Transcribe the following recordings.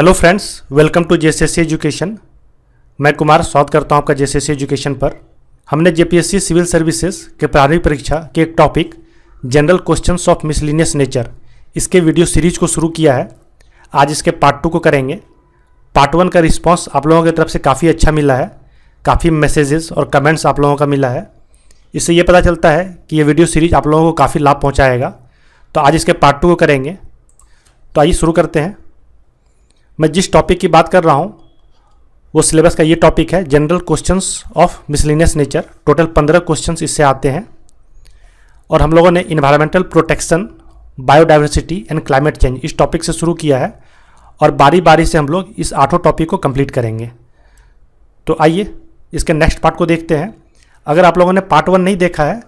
Hello friends, welcome to JSSC education. मैं कुमार स्वागत करता हूं आपका जेएसएससी एजुकेशन पर। हमने जेपीएससी सिविल सर्विसेज के प्रारंभिक परीक्षा के एक topic general questions of miscellaneous nature, इसके वीडियो सीरीज को शुरू किया है। आज इसके पार्ट 2 को करेंगे। पार्ट 1 का रिस्पांस आप लोगों की तरफ से काफ़ी अच्छा मिला है, काफ़ी मैसेजेस और कमेंट्स आप लोगों का मिला है। इससे ये पता चलता है कि ये वीडियो सीरीज आप लोगों को काफ़ी लाभ पहुँचाएगा। तो आज इसके पार्ट 2 को करेंगे। तो आइए शुरू करते हैं। मैं जिस टॉपिक की बात कर रहा हूँ वो सिलेबस का ये टॉपिक है, general questions of miscellaneous nature. Total 15 questions इससे आते हैं और हम लोगों ने environmental protection, biodiversity and climate change इस टॉपिक से शुरू किया है और बारी बारी से हम लोग इस 8 टॉपिक को कंप्लीट करेंगे। तो आइए इसके नेक्स्ट पार्ट को देखते हैं। अगर आप लोगों ने पार्ट 1 नहीं देखा है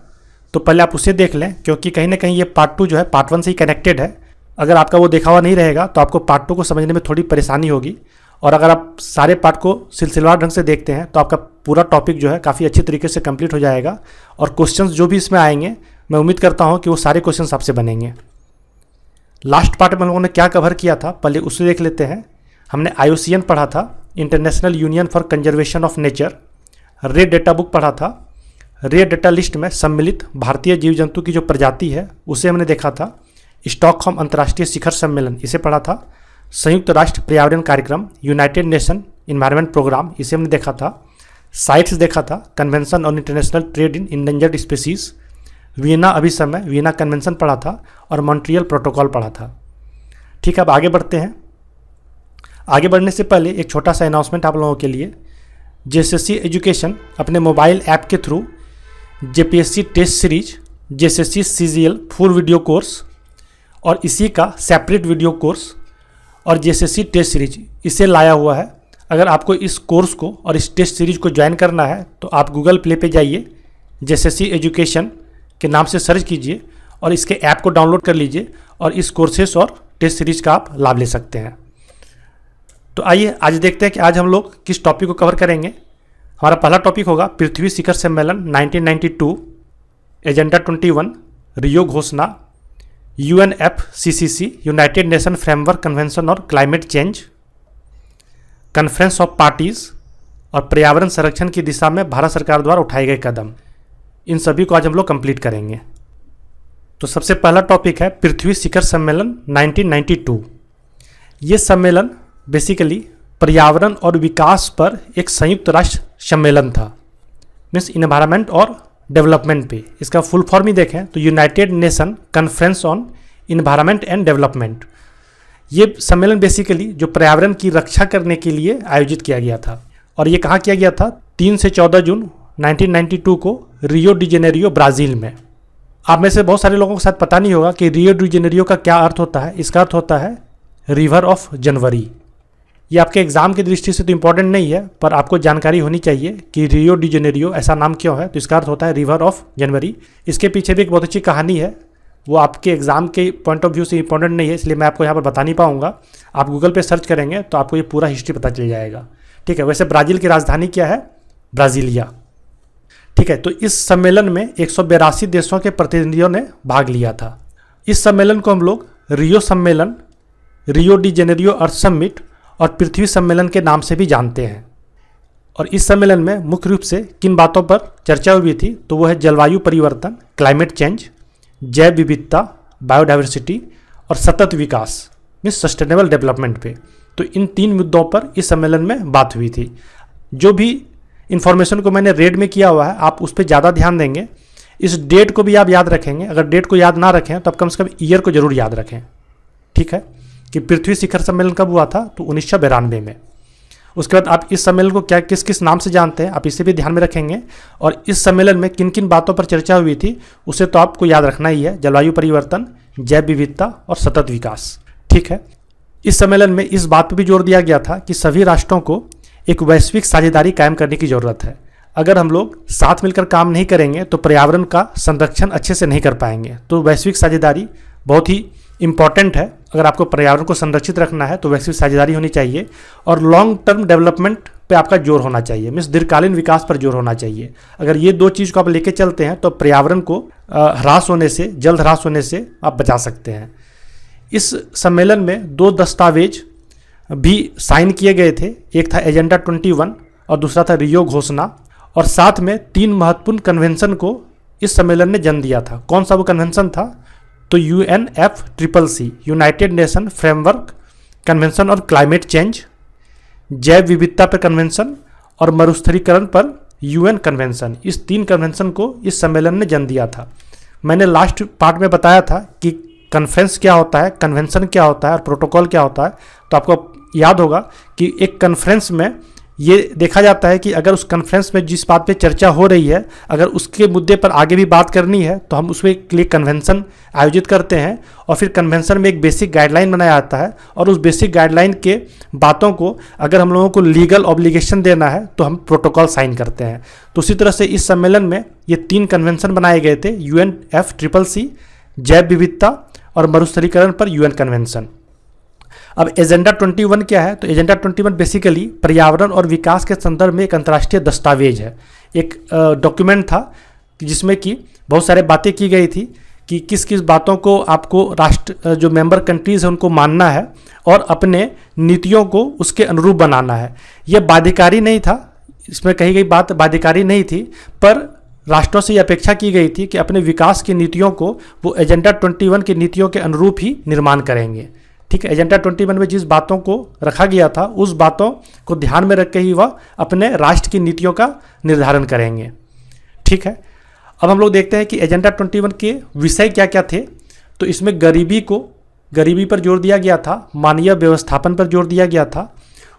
तो पहले आप उसे देख लें, क्योंकि कहीं ना कहीं ये पार्ट 2 जो है पार्ट 1 से ही कनेक्टेड है। अगर आपका वो देखा हुआ नहीं रहेगा तो आपको पार्ट 2 को समझने में थोड़ी परेशानी होगी, और अगर आप सारे पार्ट को सिलसिलेवार ढंग से देखते हैं तो आपका पूरा टॉपिक जो है काफ़ी अच्छी तरीके से कंप्लीट हो जाएगा। और क्वेश्चंस जो भी इसमें आएंगे मैं उम्मीद करता हूं कि वो सारे क्वेश्चंस आपसे बनेंगे। लास्ट पार्ट में हम लोगों ने क्या कवर किया था, पहले उसे देख लेते हैं। हमने IUCN पढ़ा था, international union for conservation of nature. Red data book पढ़ा था। रेड डेटा लिस्ट में सम्मिलित भारतीय जीव जंतु की जो प्रजाति है उसे हमने देखा था। स्टॉकहोम अंतर्राष्ट्रीय शिखर सम्मेलन, इसे पढ़ा था। संयुक्त राष्ट्र पर्यावरण कार्यक्रम, यूनाइटेड नेशन इन्वायरमेंट प्रोग्राम, इसे हमने देखा था। साइट्स देखा था, convention on international trade in endangered species, Vienna अभिसमय, वियना कन्वेंशन पढ़ा था, और मॉन्ट्रियल प्रोटोकॉल पढ़ा था। ठीक है, अब आगे बढ़ते हैं। आगे बढ़ने से पहले एक छोटा सा अनाउंसमेंट आप लोगों के लिए। जेएसएससी एजुकेशन अपने मोबाइल ऐप के through JPSC test series, JSSC CGL full video course और इसी का सेपरेट वीडियो कोर्स और जेएसएससी टेस्ट सीरीज इसे लाया हुआ है। अगर आपको इस कोर्स को और इस टेस्ट सीरीज को ज्वाइन करना है तो आप गूगल प्ले पे जाइए, जेएसएससी एजुकेशन के नाम से सर्च कीजिए और इसके ऐप को डाउनलोड कर लीजिए और इस कोर्सेस और टेस्ट सीरीज का आप लाभ ले सकते हैं। तो आइए आज देखते हैं कि आज हम लोग किस टॉपिक को कवर करेंगे। हमारा पहला टॉपिक होगा पृथ्वी शिखर सम्मेलन 1992, एजेंडा 21, रियो घोषणा, UNFCCC united nation framework convention और climate change, conference of parties और पर्यावरण संरक्षण की दिशा में भारत सरकार द्वारा उठाए गए कदम। इन सभी को आज हम लोग कंप्लीट करेंगे। तो सबसे पहला टॉपिक है पृथ्वी शिखर सम्मेलन 1992। ये सम्मेलन बेसिकली पर्यावरण और विकास पर एक संयुक्त राष्ट्र सम्मेलन था, मीन्स इन्वायरमेंट और डेवलपमेंट पे। इसका फुल फॉर्म ही देखें तो United nation conference on environment and development. ये सम्मेलन बेसिकली जो पर्यावरण की रक्षा करने के लिए आयोजित किया गया था। और ये कहाँ किया गया था? 3 से 14 जून 1992 को रियो डी जेनेरियो, ब्राज़ील में। आप में से बहुत सारे लोगों को शायद पता नहीं होगा कि रियो डी जेनेरियो का क्या अर्थ होता है। इसका अर्थ होता है रिवर ऑफ जनवरी। ये आपके एग्जाम की दृष्टि से तो इम्पोर्टेंट नहीं है, पर आपको जानकारी होनी चाहिए कि रियो डी जेनेरियो ऐसा नाम क्यों है। तो इसका अर्थ होता है रिवर ऑफ जनवरी। इसके पीछे भी एक बहुत अच्छी कहानी है, वो आपके एग्जाम के पॉइंट ऑफ व्यू से इंपॉर्टेंट नहीं है, इसलिए मैं आपको यहाँ पर बता नहीं पाऊंगा। आप गूगल पे सर्च करेंगे तो आपको ये पूरा हिस्ट्री पता चल जाएगा। ठीक है, वैसे ब्राज़ील की राजधानी क्या है? ब्राज़ीलिया। ठीक है, तो इस सम्मेलन में 182 देशों के प्रतिनिधियों ने भाग लिया था। इस सम्मेलन को हम लोग रियो सम्मेलन, रियो डी जेनेरियो अर्थ समिट और पृथ्वी सम्मेलन के नाम से भी जानते हैं। और इस सम्मेलन में मुख्य रूप से किन बातों पर चर्चा हुई थी, तो वो है जलवायु परिवर्तन, क्लाइमेट चेंज, जैव विविधता, बायोडाइवर्सिटी और सतत विकास, मीन्स सस्टेनेबल डेवलपमेंट पे। तो इन 3 मुद्दों पर इस सम्मेलन में बात हुई थी। जो भी इंफॉर्मेशन को मैंने रेड में किया हुआ है आप उस पर ज़्यादा ध्यान देंगे। इस डेट को भी आप याद रखेंगे। अगर डेट को याद ना रखें तो आप कम से कम ईयर को जरूर याद रखें। ठीक है, कि पृथ्वी शिखर सम्मेलन कब हुआ था? तो 1992 में। उसके बाद आप इस सम्मेलन को क्या किस किस नाम से जानते हैं आप इसे भी ध्यान में रखेंगे। और इस सम्मेलन में किन किन बातों पर चर्चा हुई थी उसे तो आपको याद रखना ही है। जलवायु परिवर्तन, जैव विविधता और सतत विकास। ठीक है, इस सम्मेलन में इस बात पर भी जोर दिया गया था कि सभी राष्ट्रों को एक वैश्विक साझेदारी कायम करने की ज़रूरत है। अगर हम लोग साथ मिलकर काम नहीं करेंगे तो पर्यावरण का संरक्षण अच्छे से नहीं कर पाएंगे। तो वैश्विक साझेदारी बहुत ही इम्पॉर्टेंट है। अगर आपको पर्यावरण को संरक्षित रखना है तो वैश्विक साझेदारी होनी चाहिए और लॉन्ग टर्म डेवलपमेंट पे आपका जोर होना चाहिए, मीन्स दीर्घकालीन विकास पर जोर होना चाहिए। अगर ये 2 चीज़ को आप लेके चलते हैं तो पर्यावरण को ह्रास होने से, जल्द ह्रास होने से आप बचा सकते हैं। इस सम्मेलन में 2 दस्तावेज भी साइन किए गए थे। एक था एजेंडा 21 और दूसरा था रियो घोषणा, और साथ में 3 महत्वपूर्ण कन्वेंशन को इस सम्मेलन ने जन्म दिया था। कौन सा वो कन्वेंशन था? तो UNFCCC, united nation framework convention और क्लाइमेट चेंज, जैव विविधता पर कन्वेंशन और मरुस्थलीकरण पर UN कन्वेंशन। इस 3 कन्वेंशन को इस सम्मेलन ने जन्म दिया था। मैंने लास्ट पार्ट में बताया था कि कन्फ्रेंस क्या होता है, कन्वेंशन क्या होता है और प्रोटोकॉल क्या होता है। तो आपको याद होगा कि एक कन्फ्रेंस में ये देखा जाता है कि अगर उस कन्फ्रेंस में जिस बात पे चर्चा हो रही है, अगर उसके मुद्दे पर आगे भी बात करनी है तो हम उसके लिए कन्वेंशन आयोजित करते हैं, और फिर कन्वेंशन में एक बेसिक गाइडलाइन बनाया जाता है, और उस बेसिक गाइडलाइन के बातों को अगर हम लोगों को लीगल ऑब्लिगेशन देना है तो हम प्रोटोकॉल साइन करते हैं। तो उसी तरह से इस सम्मेलन में ये 3 कन्वेंशन बनाए गए थे, UNFCCC, जैव विविधता और मरुस्थलीकरण पर UN कन्वेंशन। अब एजेंडा 21 क्या है? तो एजेंडा 21 बेसिकली पर्यावरण और विकास के संदर्भ में एक अंतर्राष्ट्रीय दस्तावेज है, एक डॉक्यूमेंट था जिसमें कि बहुत सारे बातें की गई थी कि किस किस बातों को आपको राष्ट्र जो मेंबर कंट्रीज़ हैं उनको मानना है और अपने नीतियों को उसके अनुरूप बनाना है। यह बाध्यकारी नहीं था, इसमें कही गई बात बाध्यकारी नहीं थी, पर राष्ट्रों से यह अपेक्षा की गई थी कि अपने विकास की नीतियों को वो एजेंडा 21 की नीतियों के अनुरूप ही निर्माण करेंगे। ठीक है, एजेंडा 21 में जिस बातों को रखा गया था उस बातों को ध्यान में रख के ही वह अपने राष्ट्र की नीतियों का निर्धारण करेंगे। ठीक है, अब हम लोग देखते हैं कि एजेंडा 21 के विषय क्या क्या थे। तो इसमें गरीबी पर जोर दिया गया था, मानवीय व्यवस्थापन पर जोर दिया गया था,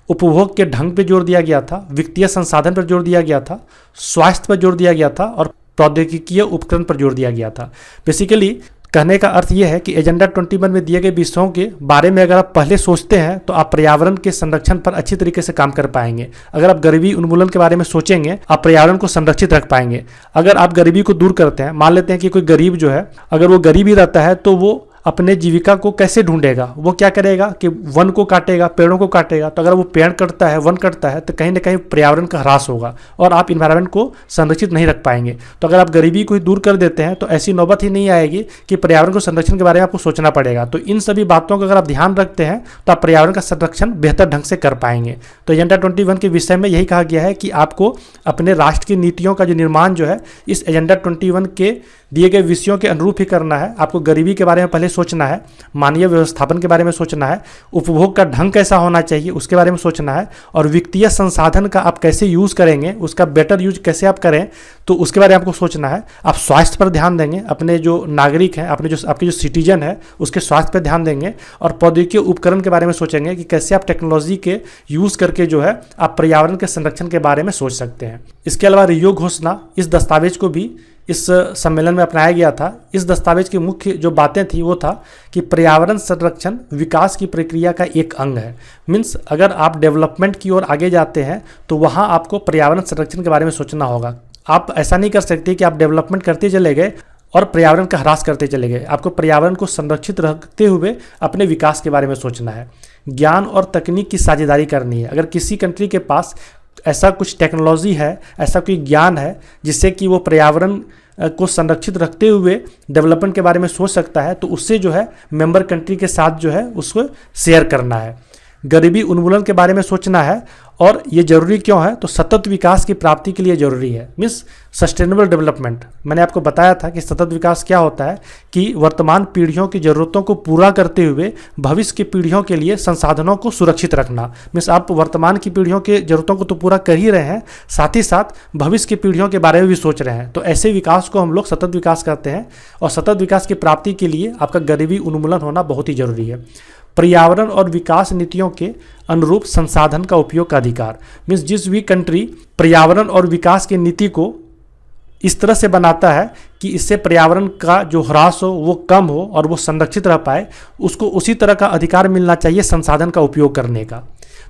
उपभोग के ढंग पर जोर दिया गया था, वित्तीय संसाधन पर जोर दिया गया था, स्वास्थ्य पर जोर दिया गया था और प्रौद्योगिकीय उपकरण पर जोर दिया गया था। बेसिकली कहने का अर्थ यह है कि एजेंडा 21 में दिए गए विषयों के बारे में अगर आप पहले सोचते हैं तो आप पर्यावरण के संरक्षण पर अच्छी तरीके से काम कर पाएंगे। अगर आप गरीबी उन्मूलन के बारे में सोचेंगे, आप पर्यावरण को संरक्षित रख पाएंगे। अगर आप गरीबी को दूर करते हैं, मान लेते हैं कि कोई गरीब जो है, अगर वो गरीब ही रहता है तो वो अपने जीविका को कैसे ढूंढेगा? वो क्या करेगा कि वन को काटेगा, पेड़ों को काटेगा। तो अगर वो पेड़ कटता है, वन कटता है, तो कहीं ना कहीं पर्यावरण का ह्रास होगा और आप इन्वायरमेंट को संरक्षित नहीं रख पाएंगे। तो अगर आप गरीबी को ही दूर कर देते हैं तो ऐसी नौबत ही नहीं आएगी कि पर्यावरण को संरक्षण के बारे में आपको सोचना पड़ेगा। तो इन सभी बातों का अगर आप ध्यान रखते हैं तो आप पर्यावरण का संरक्षण बेहतर ढंग से कर पाएंगे। तो एजेंडा 21 के विषय में यही कहा गया है कि आपको अपने राष्ट्र की नीतियों का जो निर्माण जो है इस एजेंडा 21 के दिए गए विषयों के अनुरूप ही करना है। आपको गरीबी के बारे में पहले सोचना है, मानवीय व्यवस्थापन के बारे में सोचना है, उपभोग का ढंग कैसा होना चाहिए उसके बारे में सोचना है, और वित्तीय संसाधन का आप कैसे यूज़ करेंगे, उसका बेटर यूज कैसे आप करें तो उसके बारे में आपको सोचना है। आप स्वास्थ्य पर ध्यान देंगे, अपने जो नागरिक हैं, अपने जो आपके जो सिटीजन है उसके स्वास्थ्य पर ध्यान देंगे, और प्रौद्योगिकी उपकरण के बारे में सोचेंगे कि कैसे आप टेक्नोलॉजी के यूज़ करके जो है आप पर्यावरण के संरक्षण के बारे में सोच सकते हैं। इसके अलावा रियो घोषणा, इस दस्तावेज को भी इस सम्मेलन में अपनाया गया था। इस दस्तावेज की मुख्य जो बातें थी वो था कि पर्यावरण संरक्षण विकास की प्रक्रिया का एक अंग है। मीन्स अगर आप डेवलपमेंट की ओर आगे जाते हैं तो वहाँ आपको पर्यावरण संरक्षण के बारे में सोचना होगा। आप ऐसा नहीं कर सकते कि आप डेवलपमेंट करते चले गए और पर्यावरण का ह्रास करते चले गए। आपको पर्यावरण को संरक्षित रखते हुए अपने विकास के बारे में सोचना है। ज्ञान और तकनीक की साझेदारी करनी है। अगर किसी कंट्री के पास ऐसा कुछ टेक्नोलॉजी है, ऐसा कोई ज्ञान है जिससे कि वो पर्यावरण को संरक्षित रखते हुए डेवलपमेंट के बारे में सोच सकता है, तो उससे जो है मेंबर कंट्री के साथ जो है उसको शेयर करना है। गरीबी उन्मूलन के बारे में सोचना है, और ये जरूरी क्यों है? तो सतत विकास की प्राप्ति के लिए जरूरी है। Means sustainable development. मैंने आपको बताया था कि सतत विकास क्या होता है कि वर्तमान पीढ़ियों की ज़रूरतों को पूरा करते हुए भविष्य की पीढ़ियों के लिए संसाधनों को सुरक्षित रखना। मीन्स आप वर्तमान की पीढ़ियों के ज़रूरतों को तो पूरा कर ही रहे हैं, साथ ही साथ भविष्य की पीढ़ियों के बारे में भी सोच रहे हैं। तो ऐसे विकास को हम लोग सतत विकास कहते हैं, और सतत विकास की प्राप्ति के लिए आपका गरीबी उन्मूलन होना बहुत ही जरूरी है। पर्यावरण और विकास नीतियों के अनुरूप संसाधन का उपयोग का अधिकार। मीन्स जिस भी कंट्री पर्यावरण और विकास की नीति को इस तरह से बनाता है कि इससे पर्यावरण का जो ह्रास हो वो कम हो और वो संरक्षित रह पाए, उसको उसी तरह का अधिकार मिलना चाहिए संसाधन का उपयोग करने का।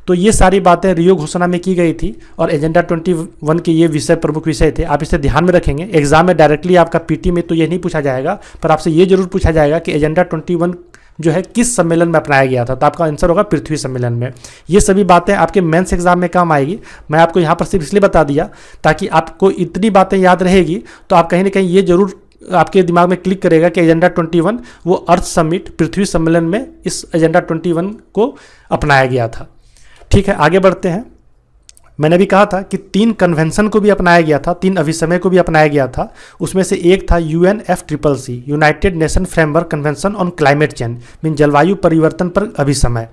तो ये सारी बातें रियो घोषणा में की गई थी और एजेंडा 21 के ये विषय प्रमुख विषय थे। आप इसे ध्यान में रखेंगे। एग्जाम में डायरेक्टली आपका पीटी में तो ये नहीं पूछा जाएगा, पर आपसे ये जरूर पूछा जाएगा कि एजेंडा 21 जो है किस सम्मेलन में अपनाया गया था। तो आपका आंसर होगा पृथ्वी सम्मेलन में। ये सभी बातें आपके मेंस एग्जाम में काम आएगी। मैं आपको यहाँ पर सिर्फ इसलिए बता दिया ताकि आपको इतनी बातें याद रहेगी, तो आप कहीं ना कहीं ये जरूर आपके दिमाग में क्लिक करेगा कि एजेंडा 21 वो अर्थ समिट पृथ्वी सम्मेलन में इस एजेंडा 21 को अपनाया गया था। ठीक है, आगे बढ़ते हैं। मैंने भी कहा था कि 3 कन्वेंशन को भी अपनाया गया था, 3 अभिसमय को भी अपनाया गया था। उसमें से एक था UNFCCC, united nation framework convention on climate change, mean जलवायु परिवर्तन पर अभिसमय।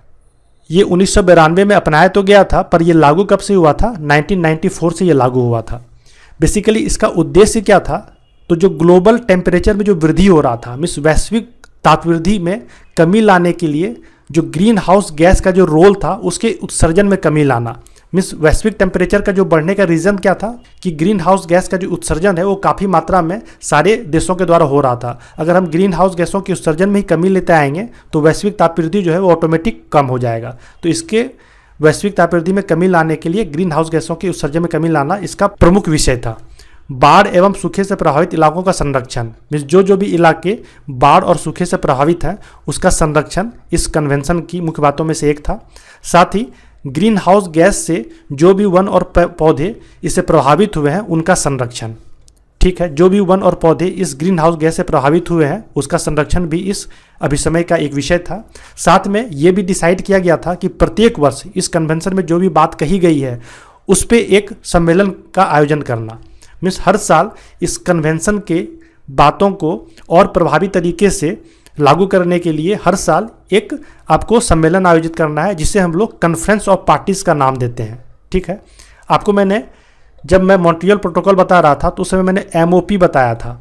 ये 1992 में अपनाया तो गया था, पर ये लागू कब से हुआ था? 1994 से ये लागू हुआ था। बेसिकली इसका उद्देश्य क्या था? तो जो ग्लोबल टेम्परेचर में जो वृद्धि हो रहा था, मीन्स वैश्विक तापवृद्धि में कमी लाने के लिए जो ग्रीन हाउस गैस का जो रोल था उसके उत्सर्जन में कमी लाना। मीन्स वैश्विक टेम्परेचर का जो बढ़ने का रीज़न क्या था कि ग्रीन हाउस गैस का जो उत्सर्जन है वो काफ़ी मात्रा में सारे देशों के द्वारा हो रहा था। अगर हम ग्रीन हाउस गैसों के उत्सर्जन में ही कमी लेते आएंगे तो वैश्विक तापवृद्धि जो है वो ऑटोमेटिक कम हो जाएगा। तो इसके वैश्विक तापवृद्धि में कमी लाने के लिए ग्रीन हाउस गैसों के उत्सर्जन में कमी लाना इसका प्रमुख विषय था। बाढ़ एवं सूखे से प्रभावित इलाकों का संरक्षण, मीन्स जो भी इलाके बाढ़ और सूखे से प्रभावित हैं उसका संरक्षण इस कन्वेंशन की मुख्य बातों में से एक था। साथ ही ग्रीन हाउस गैस से जो भी वन और पौधे इससे प्रभावित हुए हैं उनका संरक्षण। ठीक है, जो भी वन और पौधे इस ग्रीन हाउस गैस से प्रभावित हुए हैं उसका संरक्षण भी इस अभिसमय का एक विषय था। साथ में ये भी डिसाइड किया गया था कि प्रत्येक वर्ष इस कन्वेंशन में जो भी बात कही गई है उस पर एक सम्मेलन का आयोजन करना। मीन्स हर साल इस कन्वेंशन के बातों को और प्रभावी तरीके से लागू करने के लिए हर साल एक आपको सम्मेलन आयोजित करना है, जिसे हम लोग कॉन्फ्रेंस ऑफ पार्टीज का नाम देते हैं। ठीक है, आपको मैंने जब मैं मॉन्ट्रियल प्रोटोकॉल बता रहा था तो उस समय मैंने MOP बताया था,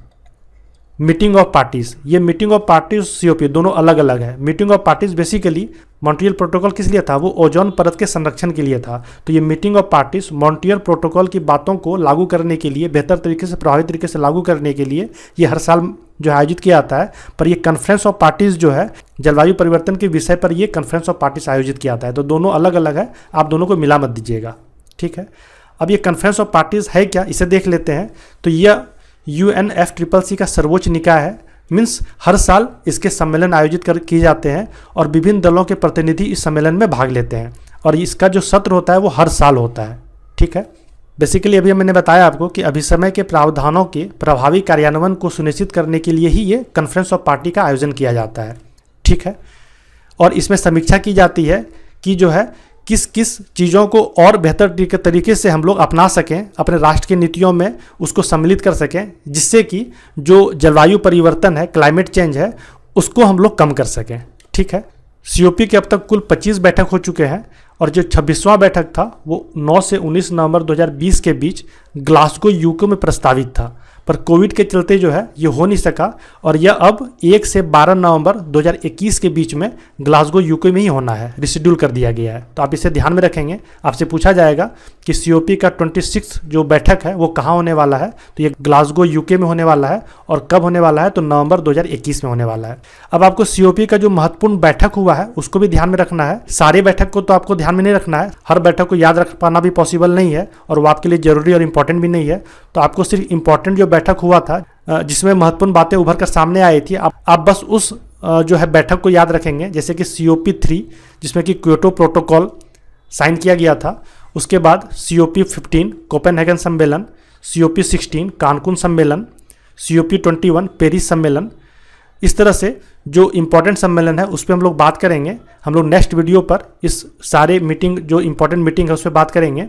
मीटिंग ऑफ पार्टीज। ये मीटिंग ऑफ पार्टीज COP दोनों अलग अलग है। Meeting of parties basically Montreal protocol किस लिए था? वो ओजोन परत के संरक्षण के लिए था। तो ये meeting of parties Montreal protocol की बातों को लागू करने के लिए, बेहतर तरीके से प्रभावी तरीके से लागू करने के लिए ये हर साल जो है आयोजित किया जाता है। पर ये कॉन्फ्रेंस ऑफ पार्टीज जो है जलवायु परिवर्तन के विषय पर ये कॉन्फ्रेंस ऑफ पार्टीज आयोजित किया जाता है। तो दोनों अलग अलग है, आप दोनों को मिला मत दीजिएगा। ठीक है, अब ये कॉन्फ्रेंस ऑफ पार्टीज है क्या, इसे देख लेते हैं। तो यह UNFCCC का सर्वोच्च निकाय है। मीन्स हर साल इसके सम्मेलन आयोजित किए जाते हैं और विभिन्न दलों के प्रतिनिधि इस सम्मेलन में भाग लेते हैं और इसका जो सत्र होता है वो हर साल होता है। ठीक है, बेसिकली अभी मैंने बताया आपको कि अभिसमय के प्रावधानों के प्रभावी कार्यान्वयन को सुनिश्चित करने के लिए ही ये कॉन्फ्रेंस ऑफ पार्टी का आयोजन किया जाता है। ठीक है, और इसमें समीक्षा की जाती है कि जो है किस किस चीज़ों को और बेहतर तरीके से हम लोग अपना सकें, अपने राष्ट्र की नीतियों में उसको सम्मिलित कर सकें, जिससे कि जो जलवायु परिवर्तन है, क्लाइमेट चेंज है, उसको हम लोग कम कर सकें। ठीक है, COP के अब तक कुल 25 बैठक हो चुके हैं और जो 26वां बैठक था वो 9 से 19 नवंबर 2020 के बीच ग्लासगो UK में प्रस्तावित था, पर कोविड के चलते जो है ये हो नहीं सका और यह अब 1 से 12 नवंबर 2021 के बीच में ग्लासगो UK में ही होना है, रिशेड्यूल कर दिया गया है। तो आप इसे ध्यान में रखेंगे, आपसे पूछा जाएगा कि COP का 26 जो बैठक है वो कहाँ होने वाला है, तो ये ग्लासगो UK में होने वाला है और कब होने वाला है, तो नवंबर 2021 में होने वाला है। अब आपको COP का जो महत्वपूर्ण बैठक हुआ है उसको भी ध्यान में रखना है। सारे बैठक को तो आपको ध्यान में नहीं रखना है, हर बैठक को याद रख पाना भी पॉसिबल नहीं है और वो आपके लिए जरूरी और इंपॉर्टेंट भी नहीं है। तो आपको सिर्फ इंपॉर्टेंट जो बैठक हुआ था जिसमें महत्वपूर्ण बातें उभर कर सामने आई थी, आप बस उस जो है बैठक को याद रखेंगे। जैसे कि COP 3 जिसमें कि क्योटो प्रोटोकॉल साइन किया गया था, उसके बाद COP 15 कोपेनहेगन सम्मेलन, COP 16 कानकुन सम्मेलन, COP 21 पेरिस सम्मेलन। इस तरह से जो इम्पोर्टेंट सम्मेलन है उस पर हम लोग बात करेंगे। हम लोग नेक्स्ट वीडियो पर इस सारे मीटिंग जो इम्पोर्टेंट मीटिंग है उस पर बात करेंगे।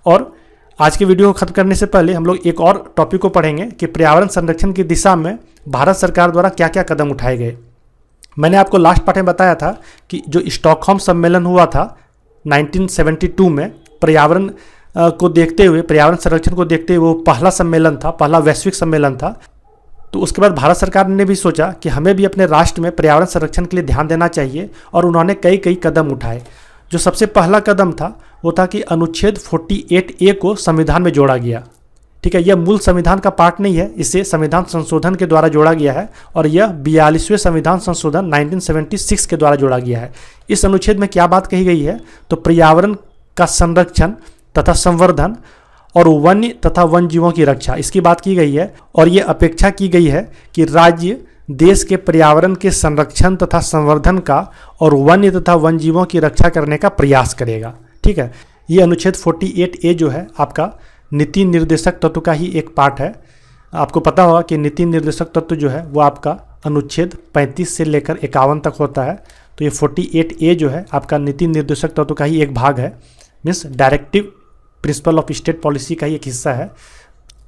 और आज के वीडियो को खत्म करने से पहले हम लोग एक और टॉपिक को पढ़ेंगे कि पर्यावरण संरक्षण की दिशा में भारत सरकार द्वारा क्या क्या कदम उठाए गए। मैंने आपको लास्ट पार्ट में बताया था कि जो स्टॉकहोम सम्मेलन हुआ था 1972 में, पर्यावरण को देखते हुए, पर्यावरण संरक्षण को देखते हुए वो पहला सम्मेलन था, पहला वैश्विक सम्मेलन था। तो उसके बाद भारत सरकार ने भी सोचा कि हमें भी अपने राष्ट्र में पर्यावरण संरक्षण के लिए ध्यान देना चाहिए और उन्होंने कई कदम उठाए। जो सबसे पहला कदम था वो था कि अनुच्छेद 48A को संविधान में जोड़ा गया। ठीक है, यह मूल संविधान का पार्ट नहीं है, इसे संविधान संशोधन के द्वारा जोड़ा गया है और यह 42वें संविधान संशोधन 1976 के द्वारा जोड़ा गया है। इस अनुच्छेद में क्या बात कही गई है, तो पर्यावरण का संरक्षण तथा संवर्धन और वन्य तथा वन जीवों की रक्षा, इसकी बात की गई है। और ये अपेक्षा की गई है कि राज्य देश के पर्यावरण के संरक्षण तथा संवर्धन का और वन्य तथा वन जीवों की रक्षा करने का प्रयास करेगा। ठीक है, ये अनुच्छेद 48A जो है आपका नीति निर्देशक तत्व का ही एक पार्ट है। आपको पता होगा कि नीति निर्देशक तत्व जो है वो आपका अनुच्छेद 35 से लेकर 51 तक होता है। तो ये 48A जो है आपका नीति निर्देशक तत्व का ही एक भाग है, means directive principle of state policy का ही एक हिस्सा है।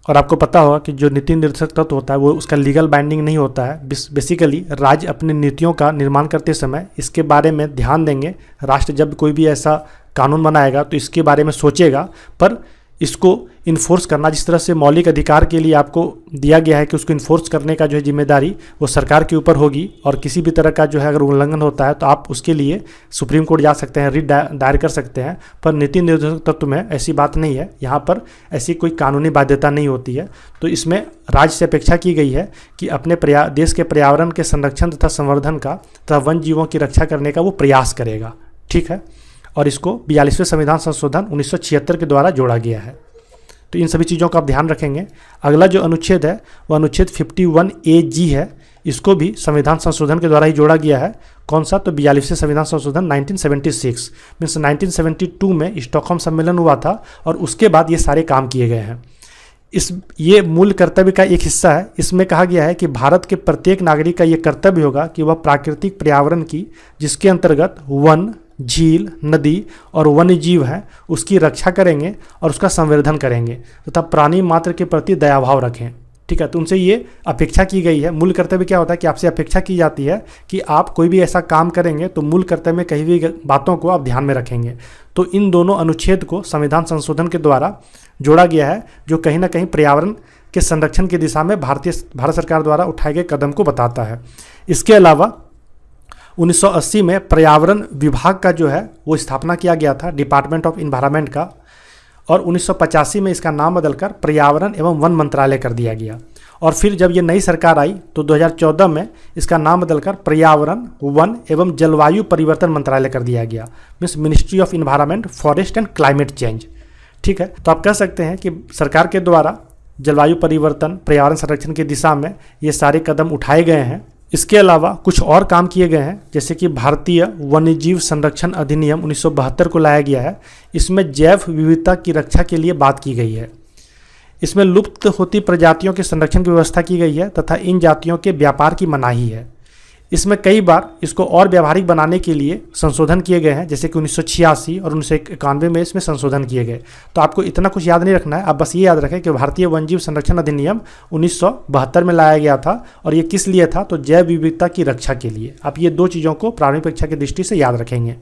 और आपको पता होगा कि जो नीति निर्देशक तत्व होता है वो उसका लीगल बाइंडिंग नहीं होता है। बेसिकली राज्य अपनी नीतियों का निर्माण करते समय इसके बारे में ध्यान देंगे। राष्ट्र जब कोई भी ऐसा कानून बनाएगा तो इसके बारे में सोचेगा, पर इसको इन्फोर्स करना, जिस तरह से मौलिक अधिकार के लिए आपको दिया गया है कि उसको इन्फोर्स करने का जो है जिम्मेदारी वो सरकार के ऊपर होगी। और किसी भी तरह का जो है अगर उल्लंघन होता है तो आप उसके लिए सुप्रीम कोर्ट जा सकते हैं, रिट दायर कर सकते हैं। पर नीति निर्देशक तत्व में ऐसी बात नहीं है, यहाँ पर ऐसी कोई कानूनी बाध्यता नहीं होती है। तो इसमें राज्य से अपेक्षा की गई है कि अपने देश के पर्यावरण के संरक्षण तथा संवर्धन का तथा वन जीवों की रक्षा करने का वो प्रयास करेगा। ठीक है, और इसको 42वें संविधान संशोधन 1976 के द्वारा जोड़ा गया है। तो इन सभी चीज़ों का आप ध्यान रखेंगे। अगला जो अनुच्छेद है वो अनुच्छेद 51AG है। इसको भी संविधान संशोधन के द्वारा ही जोड़ा गया है। कौन सा? तो 42वें संविधान संशोधन 1976 मीन्स 1972 में स्टॉकहोम सम्मेलन हुआ था और उसके बाद ये सारे काम किए गए हैं। ये मूल कर्तव्य का एक हिस्सा है। इसमें कहा गया है कि भारत के प्रत्येक नागरिक का ये कर्तव्य होगा कि वह प्राकृतिक पर्यावरण की, जिसके अंतर्गत वन, झील, नदी और वन्य जीव हैं, उसकी रक्षा करेंगे और उसका संवर्धन करेंगे तथा प्राणी मात्र के प्रति दयाभाव रखें। ठीक है, तो उनसे ये अपेक्षा की गई है। मूल कर्तव्य क्या होता है कि आपसे अपेक्षा की जाती है कि आप कोई भी ऐसा काम करेंगे तो मूल कर्तव्य में कही हुई बातों को आप ध्यान में रखेंगे। तो इन दोनों अनुच्छेद को संविधान संशोधन के द्वारा जोड़ा गया है, जो कहीं ना कहीं पर्यावरण के संरक्षण की दिशा में भारत सरकार द्वारा उठाए गए कदम को बताता है। इसके अलावा 1980 में पर्यावरण विभाग का जो है वो स्थापना किया गया था, डिपार्टमेंट ऑफ इन्वायरमेंट का, और 1985 में इसका नाम बदलकर पर्यावरण एवं वन मंत्रालय कर दिया गया। और फिर जब ये नई सरकार आई तो 2014 में इसका नाम बदलकर पर्यावरण, वन एवं जलवायु परिवर्तन मंत्रालय कर दिया गया, means ministry of environment, forest and climate change. ठीक है, तो आप कह सकते हैं कि सरकार के द्वारा जलवायु परिवर्तन, पर्यावरण संरक्षण की दिशा में ये सारे कदम उठाए गए हैं। इसके अलावा कुछ और काम किए गए हैं, जैसे कि भारतीय वन्यजीव संरक्षण अधिनियम 1972 को लाया गया है। इसमें जैव विविधता की रक्षा के लिए बात की गई है। इसमें लुप्त होती प्रजातियों के संरक्षण की व्यवस्था की गई है तथा इन जातियों के व्यापार की मनाही है। इसमें कई बार इसको और व्यावहारिक बनाने के लिए संशोधन किए गए हैं, जैसे कि 1986 और 1991 में इसमें संशोधन किए गए। तो आपको इतना कुछ याद नहीं रखना है, आप बस ये याद रखें कि भारतीय वन्यजीव संरक्षण अधिनियम 1972 में लाया गया था और ये किस लिए था? तो जैव विविधता की रक्षा के लिए। आप ये दो चीज़ों को प्रारंभिक परीक्षा की दृष्टि से याद रखेंगे।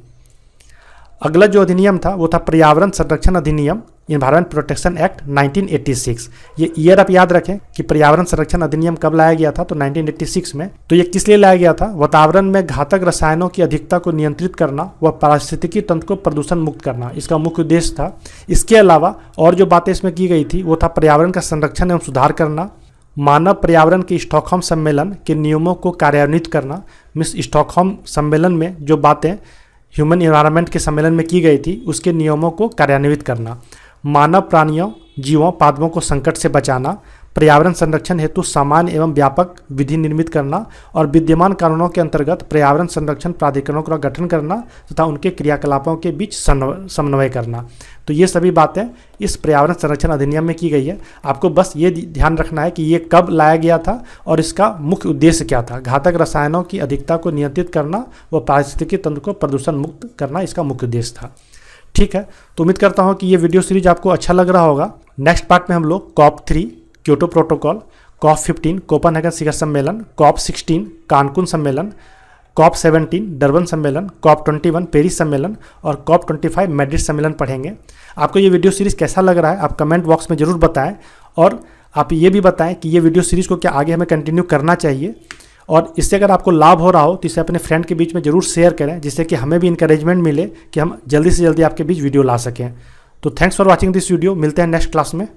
अगला जो अधिनियम था वो था पर्यावरण संरक्षण अधिनियम, इन्वायरमेंट प्रोटेक्शन एक्ट 1986। ये ईयर आप याद रखें कि पर्यावरण संरक्षण अधिनियम कब लाया गया था? तो 1986 में। तो ये किस लिए लाया गया था? वातावरण में घातक रसायनों की अधिकता को नियंत्रित करना व पारिस्थितिकी तंत्र को प्रदूषण मुक्त करना, इसका मुख्य उद्देश्य था। इसके अलावा और जो बातें इसमें की गई थी वो था पर्यावरण का संरक्षण एवं सुधार करना, मानव पर्यावरण के स्टॉकहोम सम्मेलन के नियमों को कार्यान्वित करना, मीन्स स्टॉकहोम सम्मेलन में जो बातें ह्यूमन एनवायरनमेंट के सम्मेलन में की गई थी उसके नियमों को कार्यान्वित करना, मानव प्राणियों, जीवों, पादपों को संकट से बचाना, पर्यावरण संरक्षण हेतु सामान्य एवं व्यापक विधि निर्मित करना और विद्यमान कानूनों के अंतर्गत पर्यावरण संरक्षण प्राधिकरणों का गठन करना तथा उनके क्रियाकलापों के बीच समन्वय करना। तो ये सभी बातें इस पर्यावरण संरक्षण अधिनियम में की गई है। आपको बस ये ध्यान रखना है कि ये कब लाया गया था और इसका मुख्य उद्देश्य क्या था। घातक रसायनों की अधिकता को नियंत्रित करना व पारिस्थितिकी तंत्र को प्रदूषण मुक्त करना इसका मुख्य उद्देश्य था। ठीक है, तो उम्मीद करता हूँ कि ये वीडियो सीरीज आपको अच्छा लग रहा होगा। नेक्स्ट पार्ट में हम लोग COP3 Kyoto protocol, COP15 Copenhagen शिखर सम्मेलन, COP16 कानकुन सम्मेलन, COP17 डरबन सम्मेलन, COP21 पेरिस सम्मेलन और COP25 मैड्रिड सम्मेलन पढ़ेंगे। आपको ये वीडियो सीरीज़ कैसा लग रहा है आप कमेंट बॉक्स में ज़रूर बताएं और आप ये भी बताएं कि ये वीडियो सीरीज़ को क्या आगे हमें कंटिन्यू करना चाहिए। और इससे अगर आपको लाभ हो रहा हो तो इसे अपने फ्रेंड के बीच में ज़रूर शेयर करें, जिससे कि हमें भी इंकरेजमेंट मिले कि हम जल्दी से जल्दी आपके बीच वीडियो ला सकें। तो thanks for watching this video. मिलते हैं नेक्स्ट क्लास में।